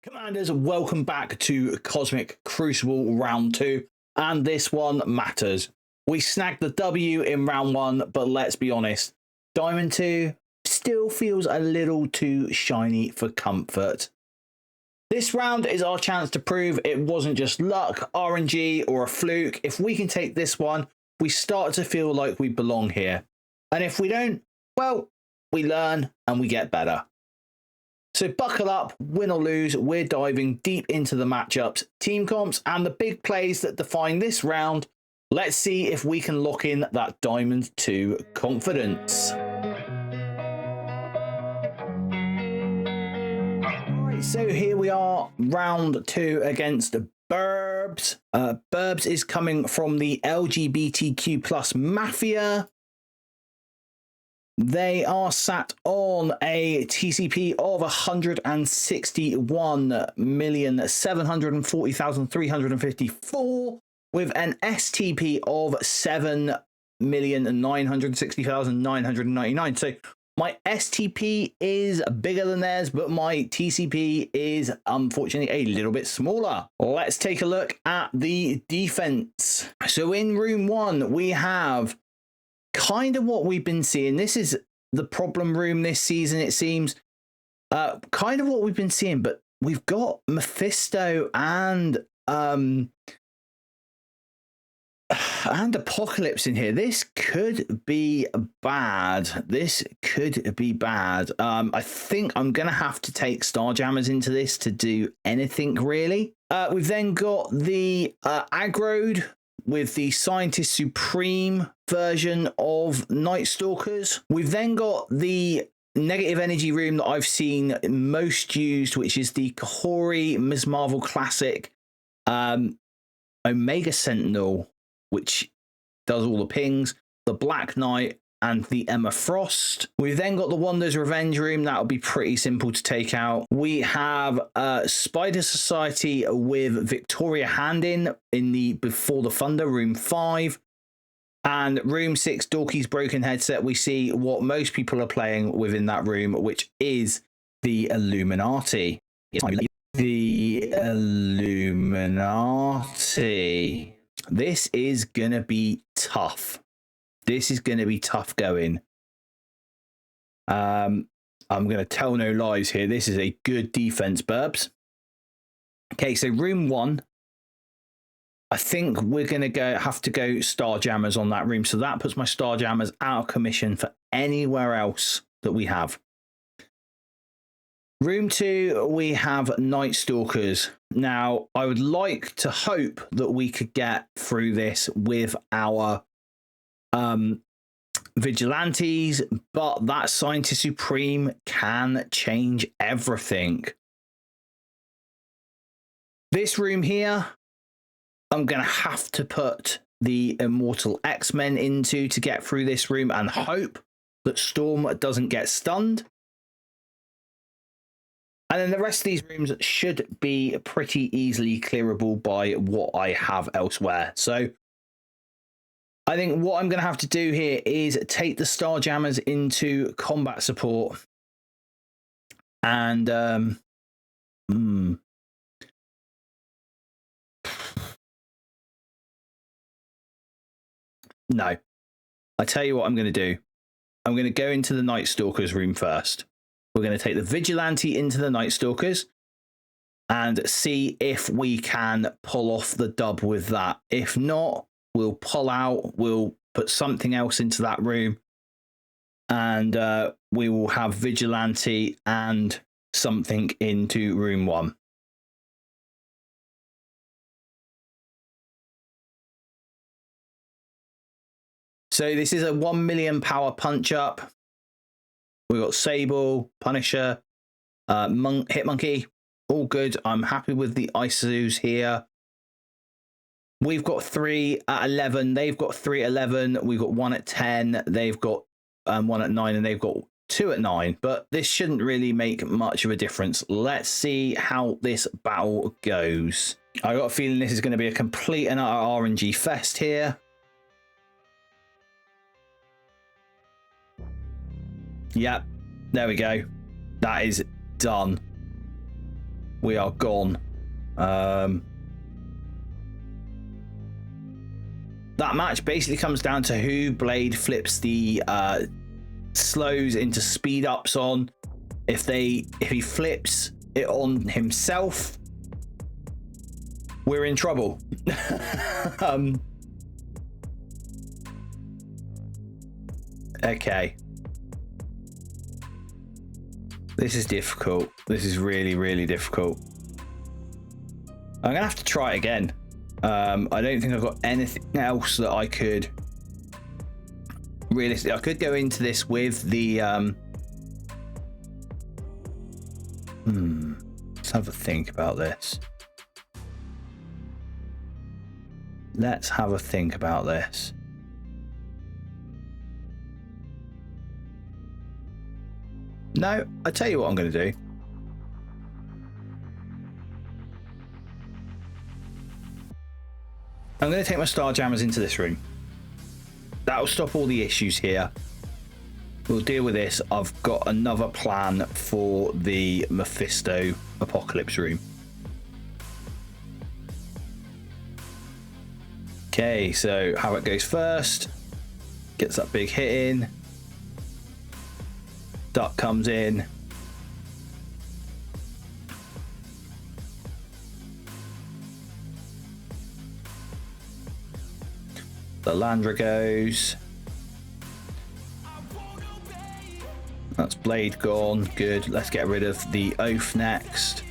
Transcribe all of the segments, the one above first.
Commanders, welcome back to Cosmic Crucible Round 2, and this one matters. We snagged the W in Round 1, but let's be honest, Diamond 2 still feels a little too shiny for comfort. This round is our chance to prove it wasn't just luck, RNG, or a fluke. If we can take this one, we start to feel like we belong here. And if we don't, well, we learn and we get better. So buckle up, win or lose, we're diving deep into the matchups, team comps, and the big plays that define this round. Let's see if we can lock in that Diamond 2 confidence. Alright, so here we are, round 2 against Burbs. Burbs is coming from the LGBTQ plus mafia. They are sat on a TCP of 161,740,354 with an STP of 7,960,999. So my STP is bigger than theirs, but my TCP is unfortunately a little bit smaller. Let's take a look at the defense. So in room 1, we have kind of what we've been seeing. This is the problem room this season, it seems. Kind of what we've been seeing, but we've got Mephisto and Apocalypse in here. This could be bad. This could be bad. I think I'm gonna have to take Starjammers into this to do anything really. We've then got the aggroed with the Scientist Supreme version of Night Stalkers. We've then got the negative energy room that I've seen most used, which is the Kahori Ms. Marvel Classic Omega Sentinel, which does all the pings, the Black Knight, and the Emma Frost. We've then got the Wander's Revenge room. That'll be pretty simple to take out. We have Spider Society with Victoria Handin in the Before the Thunder, room 5. And room 6, Dorky's Broken Headset. We see what most people are playing within that room, which is the Illuminati. The Illuminati. This is going to be tough. This is going to be tough going. I'm going to tell no lies here. This is a good defense, Burbs. Okay, so room 1. I think we're going to have to go Starjammers on that room. So that puts my Starjammers out of commission for anywhere else that we have. Room 2, we have Night Stalkers. Now, I would like to hope that we could get through this with our vigilantes, but that Scientist Supreme can change everything. This room here, I'm gonna have to put the Immortal X-Men into to get through this room and hope that Storm doesn't get stunned. And then the rest of these rooms should be pretty easily clearable by what I have elsewhere. So I think what I'm going to have to do here is take the Starjammers into combat support. And, no. I tell you what I'm going to do. I'm going to go into the Night Stalkers room first. We're going to take the Vigilante into the Night Stalkers and see if we can pull off the dub with that. If not, we'll pull out, we'll put something else into that room, and we will have Vigilante and something into room 1. So this is a 1 million power punch up. We've got Sable, Punisher, Hitmonkey, all good. I'm happy with the ISOs here. We've got 3 at 11. They've got 3 at 11. We've got 1 at 10. They've got 1 at 9, and they've got 2 at 9. But this shouldn't really make much of a difference. Let's see how this battle goes. I got a feeling this is going to be a complete and utter RNG fest here. Yep, there we go. That is done. we are gone. That match basically comes down to who Blade flips the slows into speed ups on. If he flips it on himself, we're in trouble. Okay. This is difficult. This is really, really difficult. I'm gonna have to try it again. I don't think I've got anything else that I could realistically. I could go into this with the let's have a think about this. Let's have a think about this. No, I tell you what I'm going to do. I'm going to take my Starjammers into this room. That'll stop all the issues here. We'll deal with this. I've got another plan for the Mephisto Apocalypse room. Okay, so Havoc goes first. Gets that big hit in. Duck comes in. The Landra goes. That's Blade gone. Good. Let's get rid of the Oath next.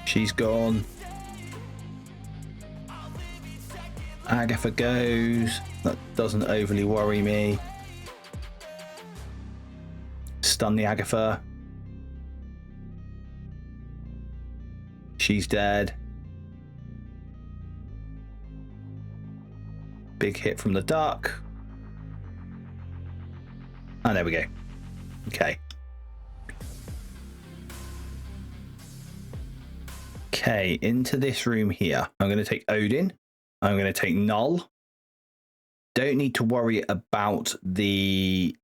She's gone. Agatha goes. That doesn't overly worry me. Stun the Agatha. She's dead. Big hit from the duck. And there we go. Okay. Okay, into this room here. I'm going to take Odin. I'm going to take Null. Don't need to worry about the...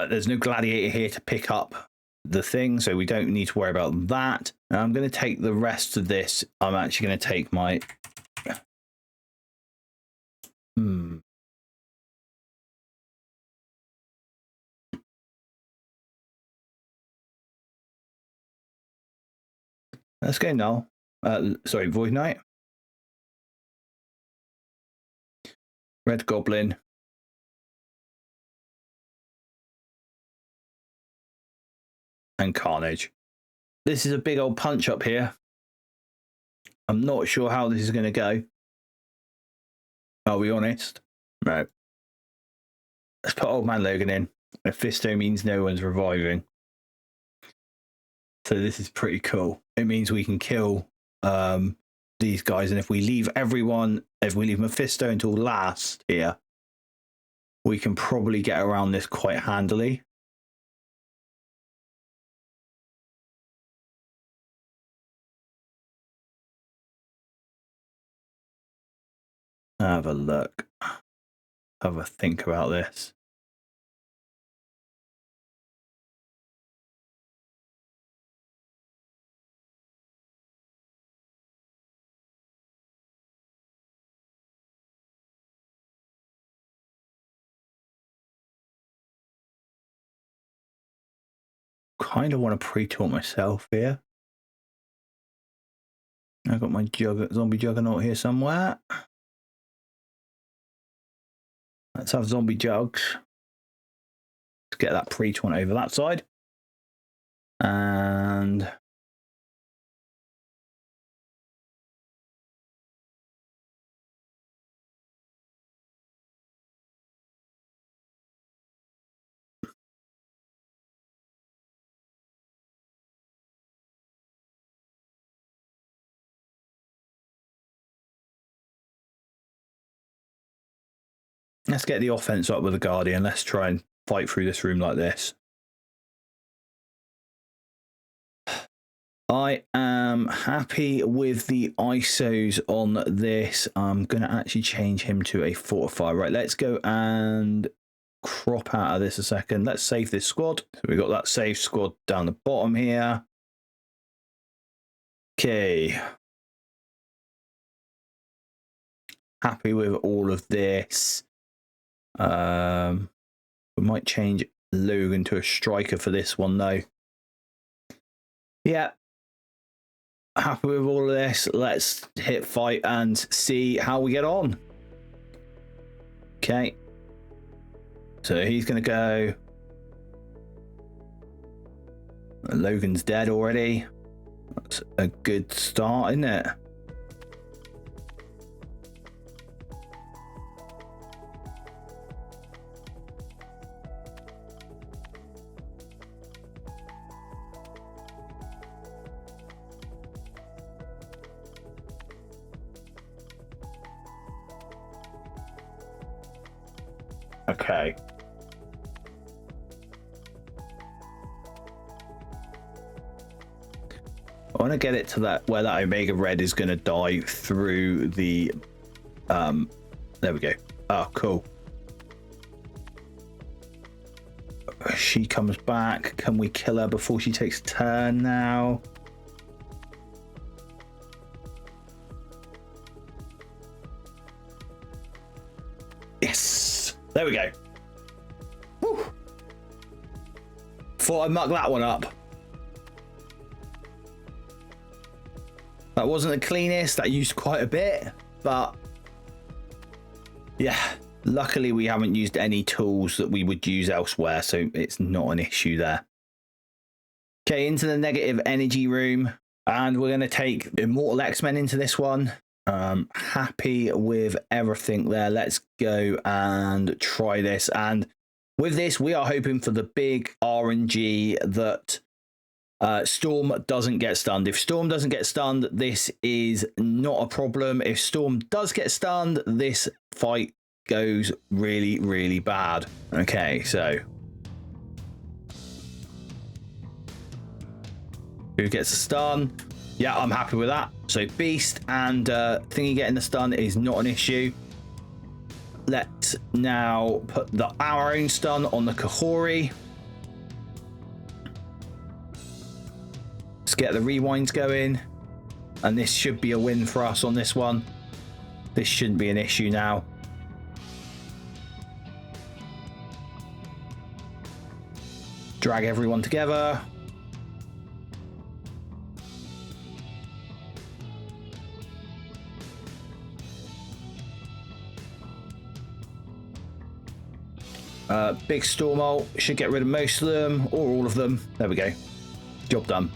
there's no gladiator here to pick up the thing, so we don't need to worry about that. Now I'm going to take the rest of this. I'm actually going to take my... Let's go Null. Sorry, Void Knight. Red Goblin. And Carnage. This is a big old punch up here. I'm not sure how this is going to go. I'll be honest. No. Let's put Old Man Logan in. Mephisto means no one's reviving. So this is pretty cool. It means we can kill these guys. And if we leave Mephisto until last here, we can probably get around this quite handily. Have a look. Have a think about this. Kind of want to pre-taunt myself here. I've got my zombie juggernaut here somewhere. Let's have zombie jugs. Let's get that pre-taunt over that side. And let's get the offense up with the Guardian. Let's try and fight through this room like this. I am happy with the ISOs on this. I'm going to actually change him to a fortifier. Right, let's go and crop out of this a second. Let's save this squad. So we got that save squad down the bottom here. Okay. Happy with all of this. We might change Logan to a striker for this one though. Yeah. Happy with all of this. Let's hit fight and see how we get on. Okay. So he's going to go. Logan's dead already. That's a good start, isn't it? Okay. I want to get it to that where that Omega Red is going to die through the there we go. Oh, cool. She comes back. Can we kill her before she takes a turn now? Yes. There we go. Whew. Thought I'd muck that one up. That wasn't the cleanest. That used quite a bit, but yeah, luckily we haven't used any tools that we would use elsewhere, so it's not an issue there. Okay, into the negative energy room, and we're going to take Immortal X-Men into this one. Happy with everything there. Let's go and try this. And with this, we are hoping for the big RNG that Storm doesn't get stunned. If Storm doesn't get stunned, this is not a problem. If Storm does get stunned, this fight goes really, really bad. Okay, so who gets a stun? Yeah, I'm happy with that. So Beast and Thingy getting the stun is not an issue. Let's now put our own stun on the Kahori. Let's get the rewinds going. And this should be a win for us on this one. This shouldn't be an issue now. Drag everyone together. Big Storm ult should get rid of most of them or all of them. There we go. Job done.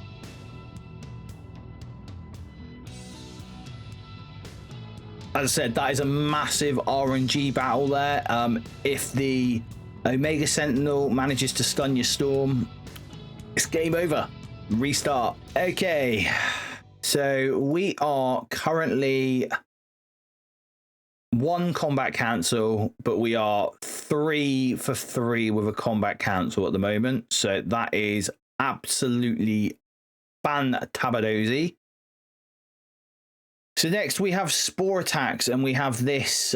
As I said, that is a massive RNG battle there. If the Omega Sentinel manages to stun your Storm, it's game over. Restart. Okay. So we are currently 1 combat cancel, but we are 3 for 3 with a combat cancel at the moment. So that is absolutely fantabadozy. So next we have Spore Attacks, and we have this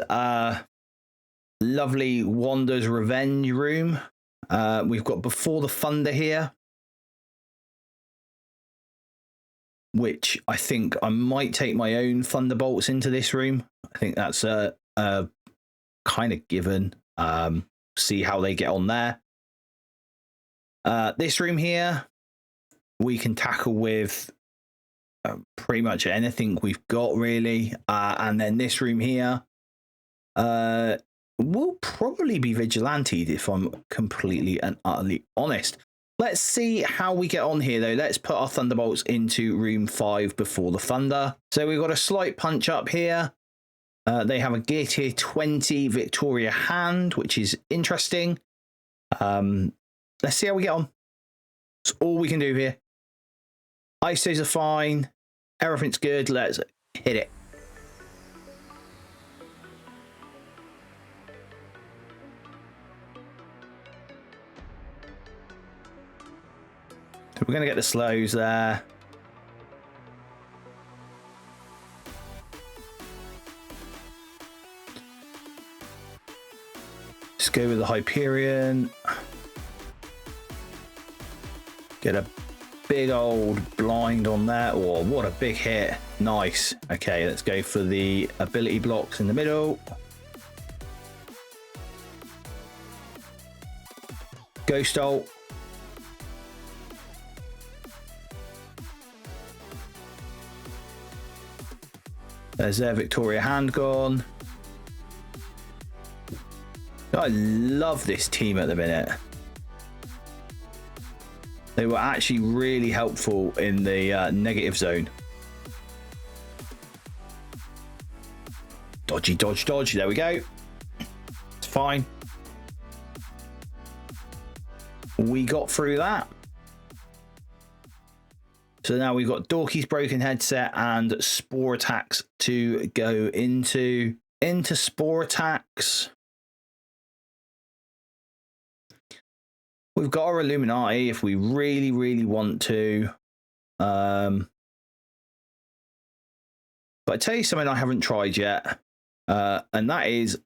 lovely Wanda's Revenge room. We've got Before the Thunder here, which I think I might take my own Thunderbolts into this room. I think that's a kind of given. See how they get on there. This room here, we can tackle with pretty much anything we've got, really. And then this room here will probably be Vigilanted, if I'm completely and utterly honest. Let's see how we get on here, though. Let's put our Thunderbolts into room 5 Before the Thunder. So we've got a slight punch up here. They have a Gear Tier 20 Victoria hand, which is interesting. Let's see how we get on. That's all we can do here. ISOs are fine. Everything's good. Let's hit it. So we're going to get the slows there. Just go with the Hyperion. Get a big old blind on that. Oh, what a big hit. Nice. Okay, let's go for the ability blocks in the middle. Ghost ult. There's their Victoria hand gone. I love this team at the minute. They were actually really helpful in the negative zone. Dodgy, dodge, dodge. There we go. It's fine. We got through that. So now we've got Dorky's broken headset and spore attacks to go into spore attacks. We've got our Illuminati if we really, really want to. But I tell you something I haven't tried yet. And that is,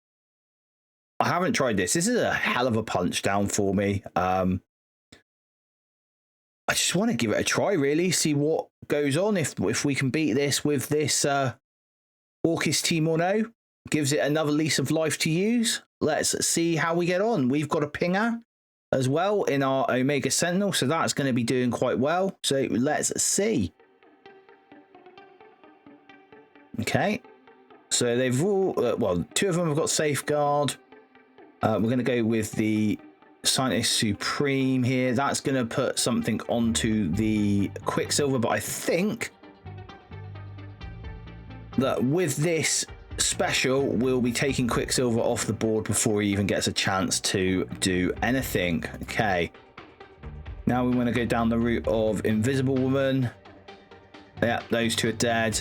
I haven't tried this. This is a hell of a punch down for me. I just want to give it a try, really. See what goes on. If we can beat this with this Orcus team or no. Gives it another lease of life to use. Let's see how we get on. We've got a pinger as well in our Omega Sentinel, so that's going to be doing quite well. So let's see. Okay, so they've all well, two of them have got safeguard. We're going to go with the Scientist Supreme here. That's going to put something onto the Quicksilver, but I think that with this special, we'll be taking Quicksilver off the board before he even gets a chance to do anything. Okay, now we want to go down the route of Invisible Woman. Yeah, those two are dead.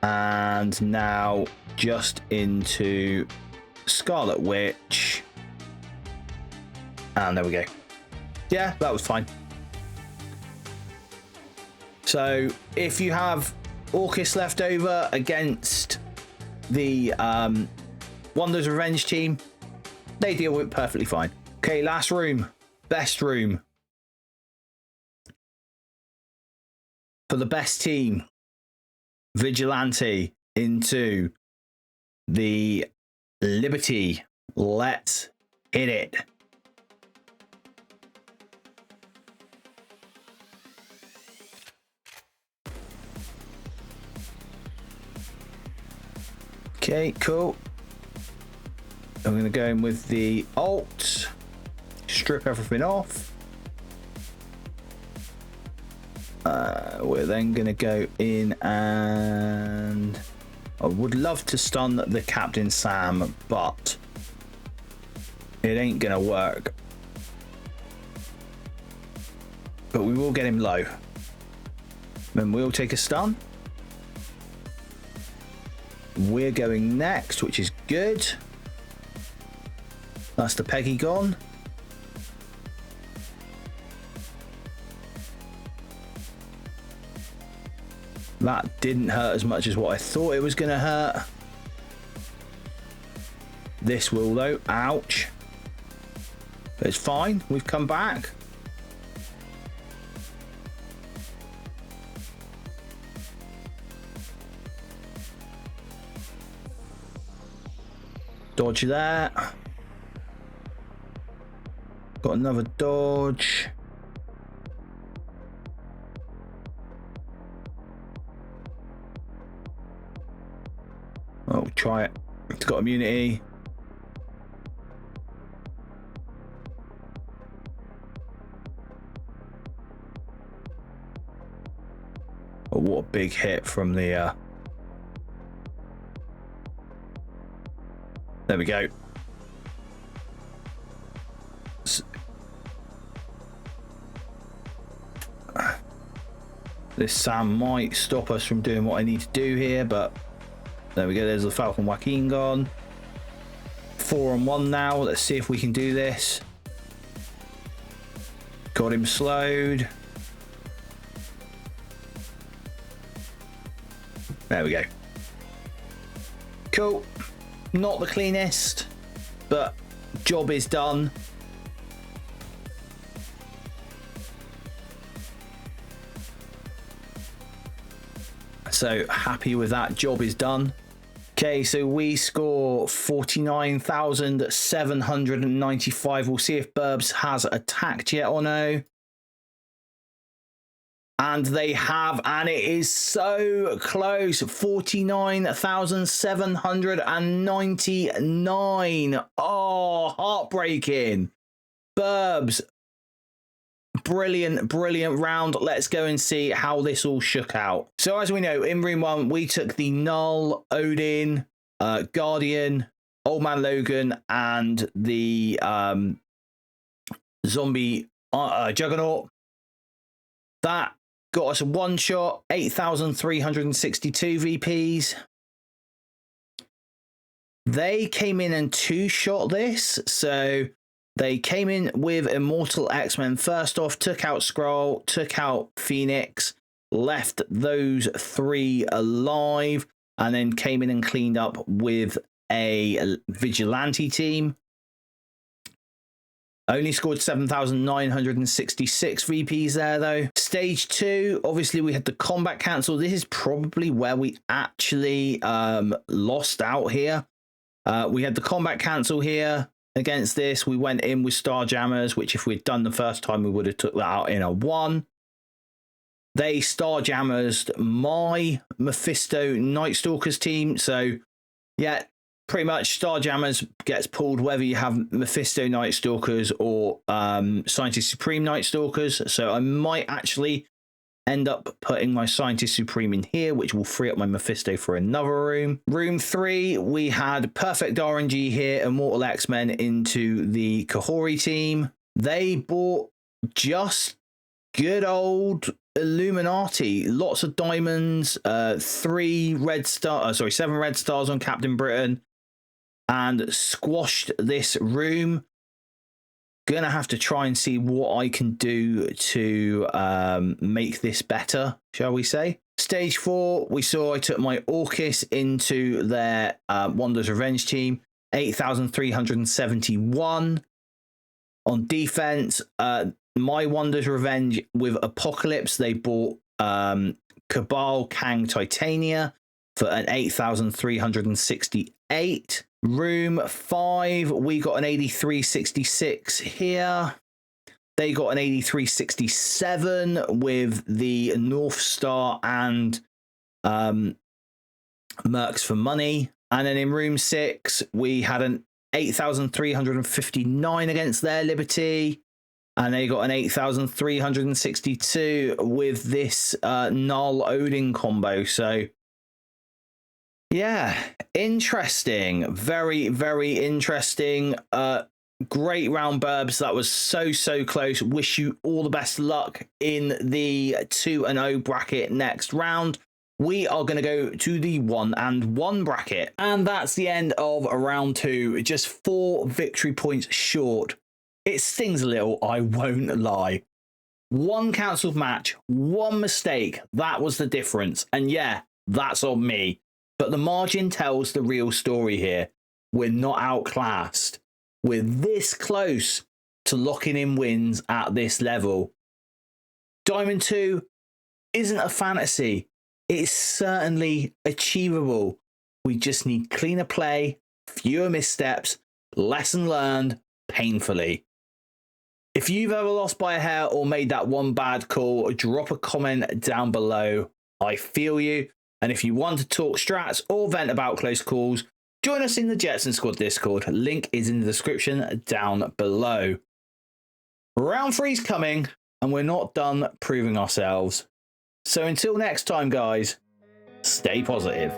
And now just into Scarlet Witch. And there we go. Yeah, that was fine. So if you have Orcus left over against the Wander's Revenge team, they deal with it perfectly fine. Okay, last room. Best room. For the best team. Vigilante into the Liberty. Let's hit it. Okay, cool. I'm going to go in with the alt. Strip everything off. We're then going to go in and I would love to stun the Captain Sam, but it ain't going to work. But we will get him low. Then we'll take a stun. We're going next, which is good. That's the Peggy gone. That didn't hurt as much as what I thought it was going to hurt. This will though. Ouch. But it's fine. We've come back. Dodge that. Got another dodge. Oh, try it. It's got immunity. Oh, what a big hit from the there we go. This Sam might stop us from doing what I need to do here, but there we go. There's the Falcon Joaquin gone. 4-on-1 now. Let's see if we can do this. Got him slowed. There we go. Cool. Not the cleanest, but Job is done. So happy with that. Job is done. Okay, so we score 49,795. We'll see if Burbs has attacked yet or no. And they have, and it is so close. 49,799. Oh, heartbreaking. Burbs. Brilliant, brilliant round. Let's go and see how this all shook out. So as we know, in room 1, we took the Null, Odin, Guardian, Old Man Logan, and the Zombie Juggernaut. That got us a one shot, 8,362 VPs. They came in and two shot this, so they came in with Immortal X-Men first off, took out Skrull, took out Phoenix, left those three alive, and then came in and cleaned up with a Vigilante team. Only scored 7,966 VPs there, though. Stage 2, obviously, we had the combat cancel. This is probably where we actually lost out here. We had the combat cancel here. Against this, we went in with Starjammers, which if we'd done the first time, we would have took that out in a 1. They Starjammers my Mephisto Night Stalkers team. So, yeah, pretty much Starjammers gets pulled whether you have Mephisto Night Stalkers or Scientist Supreme Night Stalkers. So I might actually end up putting my Scientist Supreme in here, which will free up my Mephisto for another room. Room 3, we had Perfect RNG here, Immortal X-Men into the Kahori team. They bought just good old Illuminati, lots of diamonds, 7 red stars on Captain Britain, and squashed this room. Gonna have to try and see what I can do to make this better, shall we say. Stage 4, we saw I took my Orcus into their Wander's Revenge team, 8,371. On defense, my Wander's Revenge with Apocalypse, they bought Cabal Kang Titania for an 8,368. Room 5, we got an 8366 here. They got an 8367 with the North Star and Mercs for Money. And then in room 6, we had an 8,359 against their Liberty. And they got an 8,362 with this Null Odin combo. So, yeah, interesting. Very, very interesting. Great round, Burbs. That was so close. Wish you all the best luck in the 2-0 bracket next round. We are going to go to the 1-1 bracket. And that's the end of round 2. Just 4 victory points short. It stings a little, I won't lie. 1 cancelled match, 1 mistake. That was the difference. And yeah, that's on me. But the margin tells the real story here. We're not outclassed. We're this close to locking in wins at this level. Diamond 2 isn't a fantasy. It's certainly achievable. We just need cleaner play, fewer missteps, lesson learned painfully. If you've ever lost by a hair or made that one bad call, drop a comment down below. I feel you. And if you want to talk strats or vent about close calls, join us in the Jetson Squad Discord. Link is in the description down below. Round 3's coming, and we're not done proving ourselves. So until next time, guys, stay positive.